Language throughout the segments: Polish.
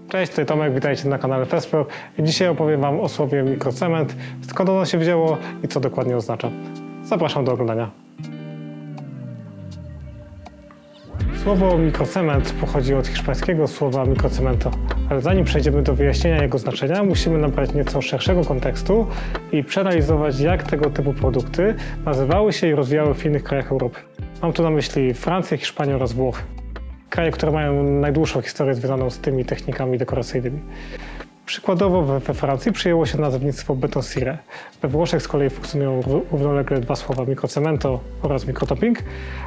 Cześć, tutaj Tomek, witajcie na kanale Fespro. Dzisiaj opowiem Wam o słowie mikrocement, skąd ono się wzięło i co dokładnie oznacza. Zapraszam do oglądania. Słowo mikrocement pochodzi od hiszpańskiego słowa microcemento, ale zanim przejdziemy do wyjaśnienia jego znaczenia, musimy nabrać nieco szerszego kontekstu i przeanalizować, jak tego typu produkty nazywały się i rozwijały w innych krajach Europy. Mam tu na myśli Francję, Hiszpanię oraz Włochy. Kraje, które mają najdłuższą historię związaną z tymi technikami dekoracyjnymi. Przykładowo we Francji przyjęło się nazewnictwo beton cire. We Włoszech z kolei funkcjonują równolegle dwa słowa microcemento oraz microtopping,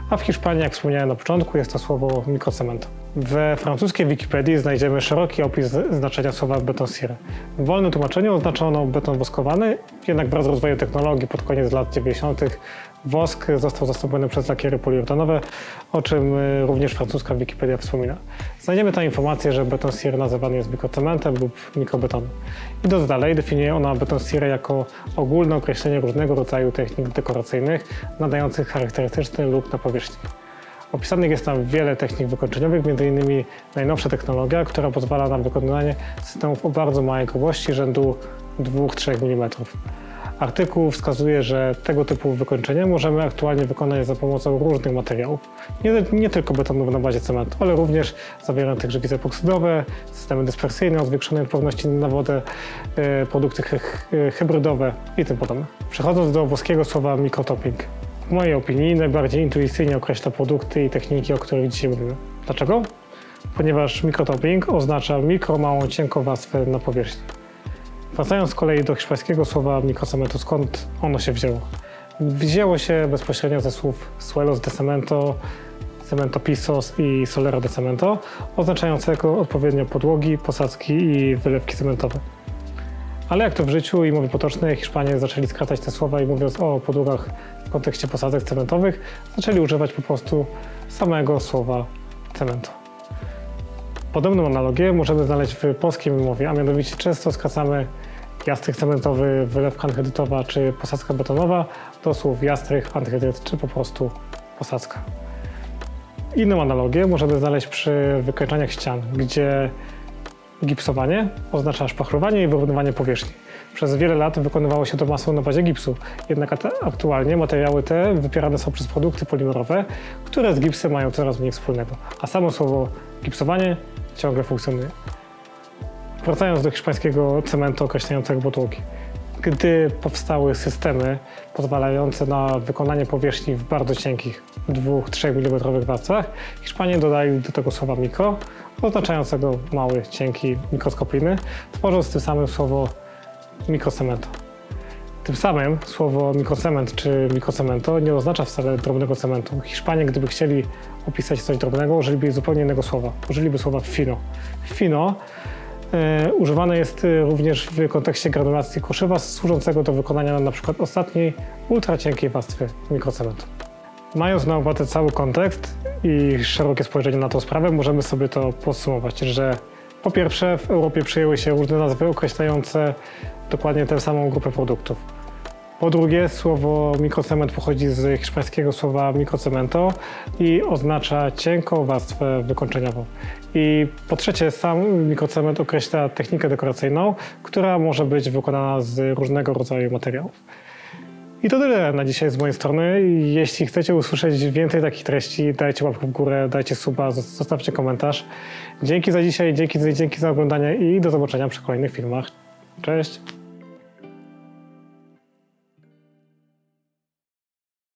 a w Hiszpanii, jak wspomniałem na początku, jest to słowo microcemento. We francuskiej Wikipedii znajdziemy szeroki opis znaczenia słowa beton cire. W wolnym tłumaczeniu oznacza ono beton woskowany, jednak wraz z rozwojem technologii pod koniec lat 90. wosk został zastąpiony przez lakiery poliuretanowe, o czym również francuska Wikipedia wspomina. Znajdziemy tam informację, że beton cire nazywany jest mikrocementem lub mikrobetonem. Idąc dalej, definiuje ona beton cire jako ogólne określenie różnego rodzaju technik dekoracyjnych nadających charakterystyczny look na powierzchni. Opisanych jest tam wiele technik wykończeniowych, m.in. najnowsza technologia, która pozwala na wykonywanie systemów o bardzo małej grubości rzędu 2-3 mm. Artykuł wskazuje, że tego typu wykończenie możemy aktualnie wykonać za pomocą różnych materiałów. Nie tylko betonów na bazie cementu, ale również zawierających żywice epoksydowe, systemy dyspersyjne o zwiększonej odporności na wodę, produkty hybrydowe i tym podobne. Przechodząc do włoskiego słowa microtopping. W mojej opinii najbardziej intuicyjnie określa produkty i techniki, o których dzisiaj mówimy. Dlaczego? Ponieważ microtopping oznacza małą, cienką warstwę na powierzchni. Wracając z kolei do hiszpańskiego słowa microcemento, skąd ono się wzięło? Wzięło się bezpośrednio ze słów suelos de cemento, cemento pisos i solera de cemento, oznaczającego odpowiednio podłogi, posadzki i wylewki cementowe. Ale jak to w życiu i mowie potocznej, Hiszpanie zaczęli skracać te słowa i mówiąc o podłogach w kontekście posadzek cementowych, zaczęli używać po prostu samego słowa cemento. Podobną analogię możemy znaleźć w polskiej mowie, a mianowicie często skracamy jastryk cementowy, wylewka anhydrytowa czy posadzka betonowa do słów jastryk, anhydryt czy po prostu posadzka. Inną analogię możemy znaleźć przy wykańczaniach ścian, gdzie gipsowanie oznacza szpachlowanie i wyrównywanie powierzchni. Przez wiele lat wykonywało się to masą na bazie gipsu, jednak aktualnie materiały te wypierane są przez produkty polimerowe, które z gipsem mają coraz mniej wspólnego, a samo słowo gipsowanie ciągle funkcjonuje. Wracając do hiszpańskiego cementu określającego podłogi. Gdy powstały systemy pozwalające na wykonanie powierzchni w bardzo cienkich 2-3 mm warstwach, Hiszpanie dodali do tego słowa mikro, oznaczającego mały, cienki, mikroskopijny, tworząc tym samym słowo mikrocemento. Tym samym słowo mikrocement czy mikrocemento nie oznacza wcale drobnego cementu. Hiszpanie, gdyby chcieli opisać coś drobnego, użyliby zupełnie innego słowa. Użyliby słowa fino. Fino używane jest również w kontekście granulacji kruszywa służącego do wykonania np. ostatniej, ultracienkiej warstwy mikrocementu. Mając na uwadze cały kontekst i szerokie spojrzenie na tę sprawę, możemy sobie to podsumować, że po pierwsze w Europie przyjęły się różne nazwy określające dokładnie tę samą grupę produktów. Po drugie, słowo mikrocement pochodzi z hiszpańskiego słowa microcemento i oznacza cienką warstwę wykończeniową. I po trzecie, sam mikrocement określa technikę dekoracyjną, która może być wykonana z różnego rodzaju materiałów. I to tyle na dzisiaj z mojej strony. Jeśli chcecie usłyszeć więcej takich treści, dajcie łapkę w górę, dajcie suba, zostawcie komentarz. Dzięki za dzisiaj, dzięki za oglądanie i do zobaczenia przy kolejnych filmach. Cześć!